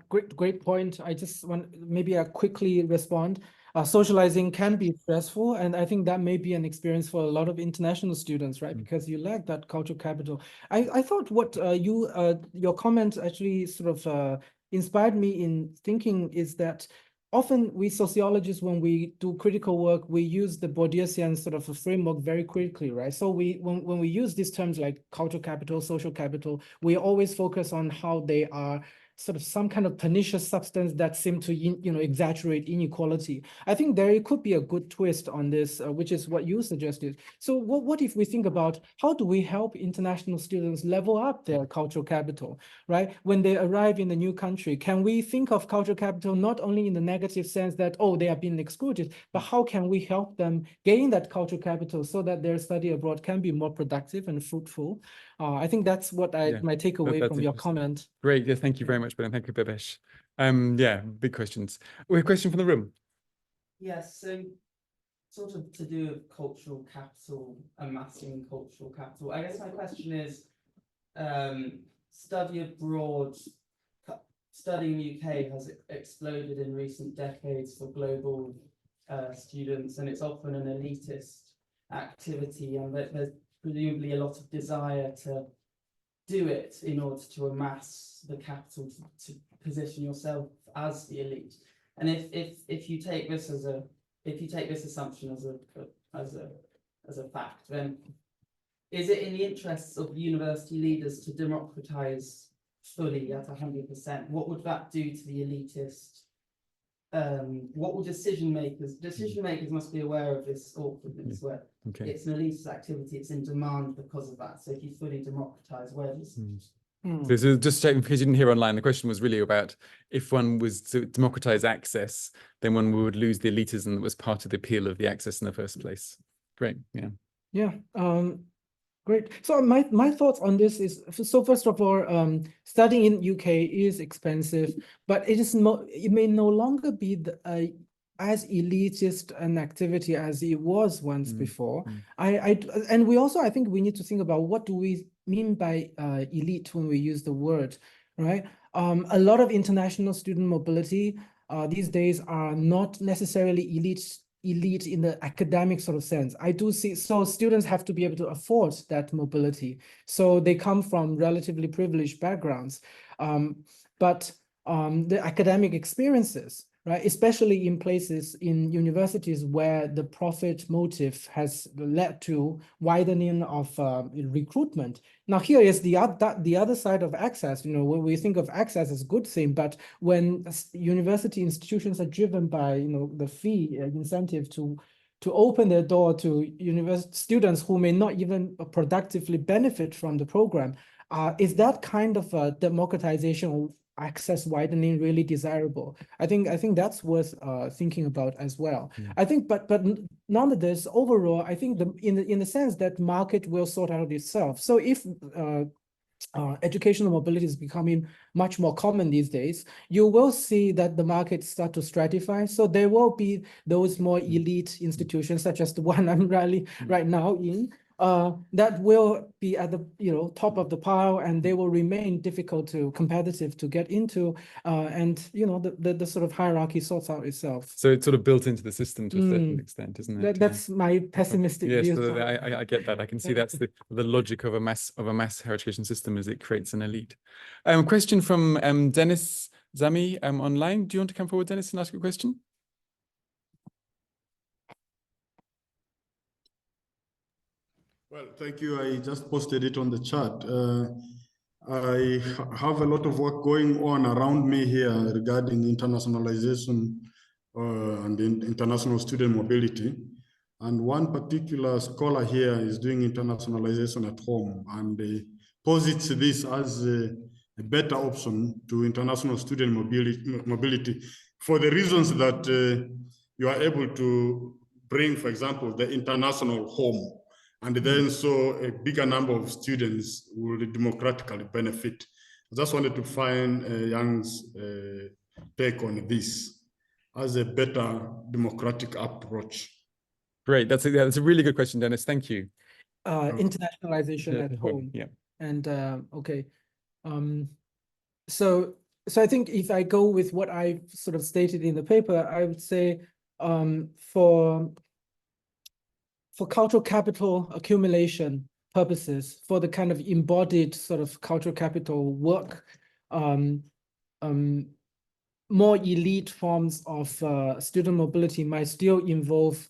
Great point. I just want maybe I quickly respond. Socializing can be stressful, and I think that may be an experience for a lot of international students, right? Because you lack that cultural capital. I thought what your comment actually sort of inspired me in thinking is that often we sociologists, when we do critical work, we use the Bourdieusian sort of a framework very critically, right? So when we use these terms like cultural capital, social capital, we always focus on how they are sort of some kind of pernicious substance that seem to exaggerate inequality. I think there could be a good twist on this, which is what you suggested. So what if we think about how do we help international students level up their cultural capital, right? When they arrive in a new country, can we think of cultural capital not only in the negative sense that, oh, they are being excluded, but how can we help them gain that cultural capital so that their study abroad can be more productive and fruitful? I think that's what my takeaway from your comment. Great, yeah, thank you very much, Ben. Thank you, Bhavesh. Yeah, big questions. We have a question from the room. Yes, so sort of to do with cultural capital, amassing cultural capital. I guess my question is, study abroad, studying UK has exploded in recent decades for global students, and it's often an elitist activity, and there's presumably a lot of desire to do it in order to amass the capital to position yourself as the elite. And if you take this as this assumption as a fact, then is it in the interests of university leaders to democratize fully at 100%? What would that do to the elitist? What will decision makers must be aware of this awkwardness where it's an elitist activity, it's in demand because of that. So if you fully democratize, where does So just checking, because you didn't hear online, the question was really about if one was to democratize access, then one would lose the elitism that was part of the appeal of the access in the first place. Great, yeah. Yeah, great. So my thoughts on this is, so first of all, studying in UK is expensive, but it may no longer be as elitist an activity as it was once before. And we also, I think we need to think about what do we mean by elite when we use the word, right? A lot of international student mobility these days are not necessarily elite in the academic sort of sense. I do see, so students have to be able to afford that mobility. So they come from relatively privileged backgrounds. But the academic experiences, right? Especially in places in universities where the profit motive has led to widening of recruitment. Now, here is the other side of access. You know, when we think of access as a good thing, but when university institutions are driven by, you know, the fee incentive to open their door to university students who may not even productively benefit from the program, is that kind of a democratization access widening really desirable? I think that's worth thinking about as well. I think, but nonetheless, overall, I think in the sense that market will sort out itself. So if educational mobility is becoming much more common these days, you will see that the market start to stratify. So there will be those more elite institutions, such as the one I'm right now in, that will be at the, you know, top of the pile, and they will remain competitive to get into, and you know, the sort of hierarchy sorts out itself. So it's sort of built into the system to a certain extent, isn't it? That's my pessimistic view. Yes, I get that. I can see that's the logic of a mass higher education system, is it creates an elite. Question from Dennis Zami online. Do you want to come forward, Dennis, and ask a question? Well, thank you. I just posted it on the chat. I have a lot of work going on around me here regarding internationalization and international student mobility. And one particular scholar here is doing internationalization at home, and posits this as a better option to international student mobility for the reasons that you are able to bring, for example, the international home. And then so a bigger number of students will democratically benefit. I just wanted to find Young's take on this as a better democratic approach. Great, that's a really good question, Dennis. Thank you. Internationalization at home. Yeah. And okay. So I think if I go with what I sort of stated in the paper, I would say for cultural capital accumulation purposes, for the kind of embodied sort of cultural capital work, more elite forms of student mobility might still involve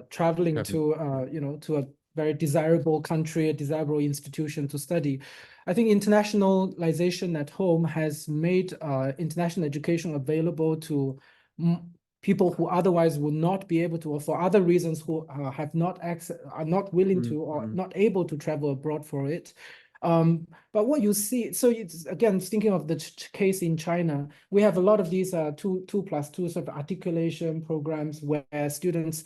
traveling to you know, to a very desirable country, a desirable institution to study. I think internationalization at home has made international education available to people who otherwise would not be able to, or for other reasons who have not access, are not willing to, or not able to travel abroad for it. But what you see, so it's again thinking of the case in China, we have a lot of these 2+2 sort of articulation programs where students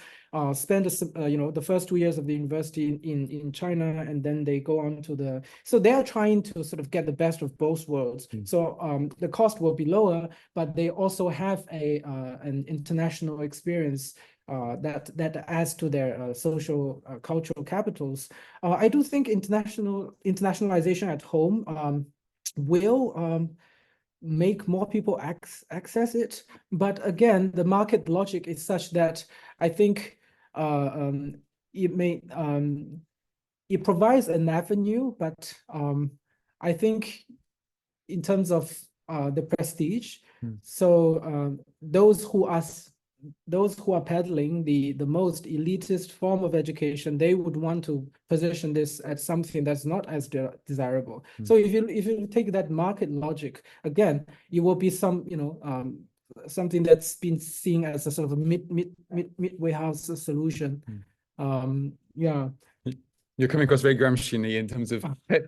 spend the first 2 years of the university in China, and then they go on to so they are trying to sort of get the best of both worlds. So the cost will be lower, but they also have an international experience that adds to their social cultural capitals. I do think internationalization at home will make more people access it, but again, the market logic is such that I think it provides an avenue, but I think in terms of the prestige, so those who are peddling the most elitist form of education, they would want to position this as something that's not as desirable. So if you take that market logic, again, it will be something that's been seen as a sort of a midway house solution. Yeah. You're coming across very Gramscian in terms of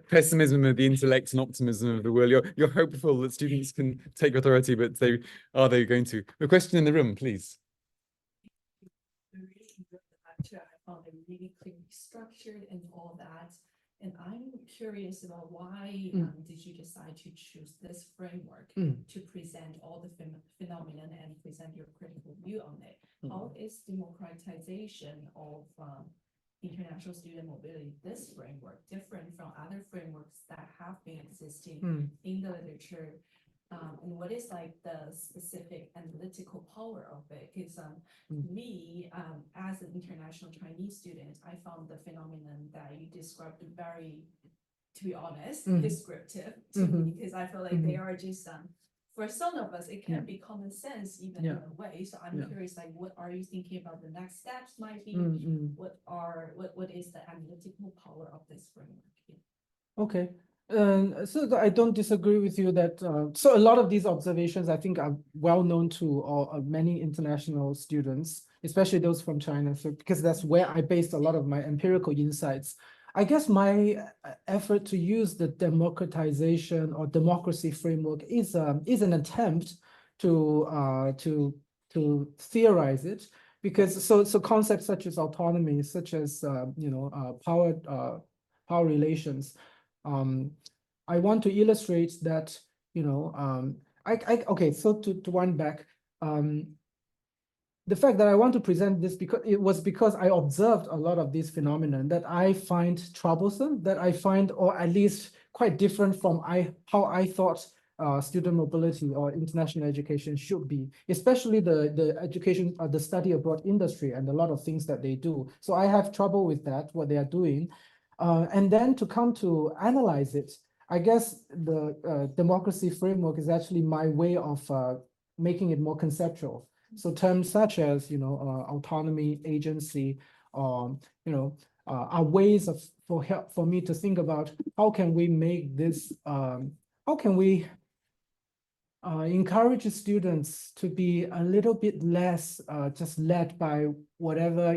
pessimism of the intellect and optimism of the world. You're hopeful that students can take authority, but are they going to? A question in the room, please. I found it really clearly structured and all that. And I'm curious about why did you decide to choose this framework to present all the phenomenon and present your critical view on it? How is democratization of international student mobility, this framework, different from other frameworks that have been existing in the literature? And what is like the specific analytical power of it? Because me, as an international Chinese student, I found the phenomenon that you described very to be honest, Mhm. descriptive to Mhm. me, because I feel like they are just for some of us, it can Yeah. be common sense even Yeah. in a way. So I'm Yeah. curious, like, what are you thinking about the next steps might be? Mm-mm. What is the analytical power of this framework? Yeah. Okay. So I don't disagree with you that so a lot of these observations I think are well known to many international students, especially those from China. So because that's where I based a lot of my empirical insights. I guess my effort to use the democratization or democracy framework is an attempt to theorize it, because so concepts such as autonomy, such as power relations. I want to illustrate that, okay, so to wind back, the fact that I want to present this because I observed a lot of these phenomena that I find troublesome, that I find, or at least quite different from how I thought student mobility or international education should be, especially the education, the study abroad industry and a lot of things that they do. So I have trouble with that, what they are doing. And then to come to analyze it, I guess the democracy framework is actually my way of making it more conceptual. So terms such as, autonomy, agency, are ways for me to think about how can we make this, how can we encourage students to be a little bit less just led by whatever,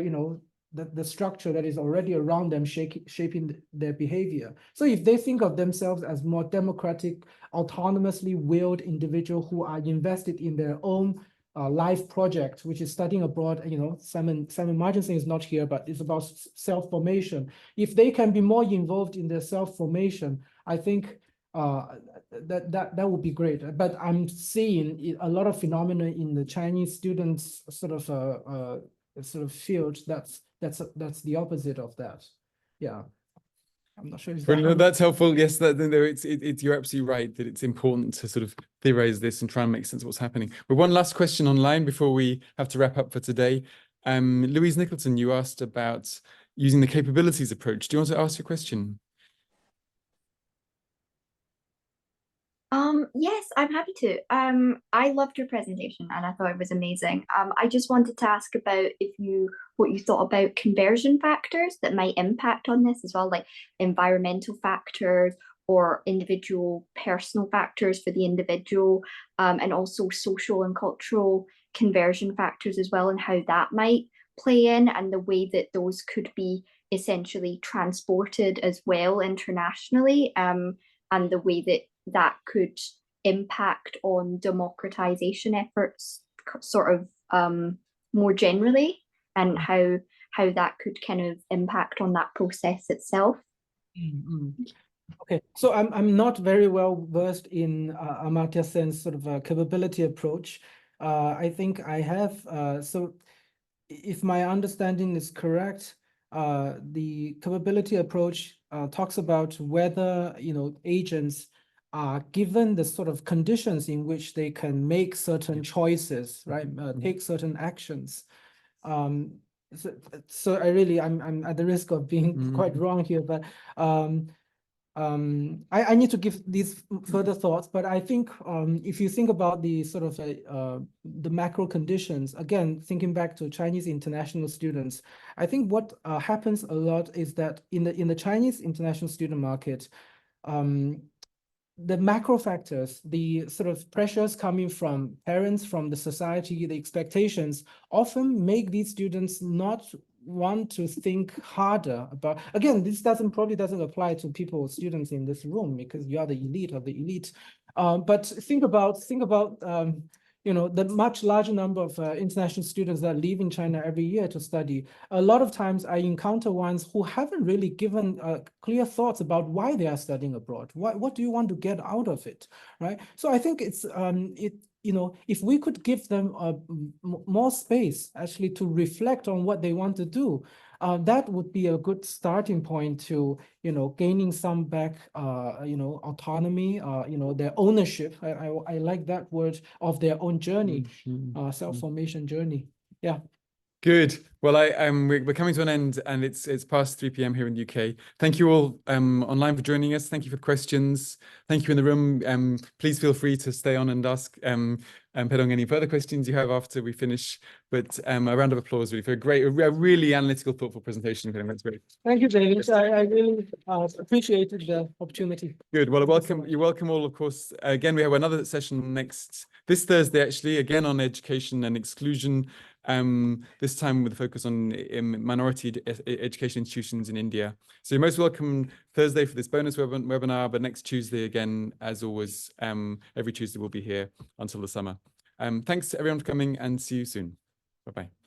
the structure that is already around them shaping their behavior. So if they think of themselves as more democratic, autonomously willed individual who are invested in their own life project, which is studying abroad, Simon Marginson is not here, but it's about self-formation. If they can be more involved in their self-formation, I think that would be great. But I'm seeing a lot of phenomena in the Chinese students sort of field that's the opposite of that. Yeah. I'm not sure if Brilliant. That's helpful. Yes, you're absolutely right that it's important to sort of theorize this and try and make sense of what's happening. But one last question online before we have to wrap up for today. Louise Nicholson, you asked about using the capabilities approach. Do you want to ask your question? Yes, I'm happy to. I loved your presentation and I thought it was amazing. I just wanted to ask about what you thought about conversion factors that might impact on this as well, like environmental factors or individual personal factors for the individual, and also social and cultural conversion factors as well, and how that might play in and the way that those could be essentially transported as well internationally, and the way that could impact on democratization efforts sort of more generally, and how that could kind of impact on that process itself. Okay, so I'm not very well versed in Amartya Sen's sort of a capability approach. I think I have, so if my understanding is correct, the capability approach talks about whether, agents are given the sort of conditions in which they can make certain choices, right? Take certain actions. So I'm at the risk of being quite wrong here, but I need to give these further thoughts, but I think if you think about the sort of the macro conditions, again, thinking back to Chinese international students, I think what happens a lot is that in the Chinese international student market, the macro factors, the sort of pressures coming from parents, from the society, the expectations often make these students not want to think harder about, again, this probably doesn't apply to students in this room because you are the elite of the elite. But think about the much larger number of international students that leave in China every year to study. A lot of times I encounter ones who haven't really given clear thoughts about why they are studying abroad. What do you want to get out of it, right? So I think it's if we could give them more space actually to reflect on what they want to do, that would be a good starting point to gaining some back autonomy, their ownership. I like that word, of their own journey, self-formation journey. Yeah. Good. Well, we're coming to an end, and it's past 3 p.m. here in the UK. Thank you all online for joining us. Thank you for questions. Thank you in the room. Please feel free to stay on and ask Pedong any further questions you have after we finish. But a round of applause really for a really analytical, thoughtful presentation. That's great. Thank you, David. I really appreciated the opportunity. Good. Well, you're welcome all, of course. Again, we have another session this Thursday, actually, again on education and exclusion. This time with a focus on minority education institutions in India. So you're most welcome Thursday for this bonus webinar, but next Tuesday again, as always, every Tuesday we'll be here until the summer. Thanks to everyone for coming, and see you soon. Bye-bye.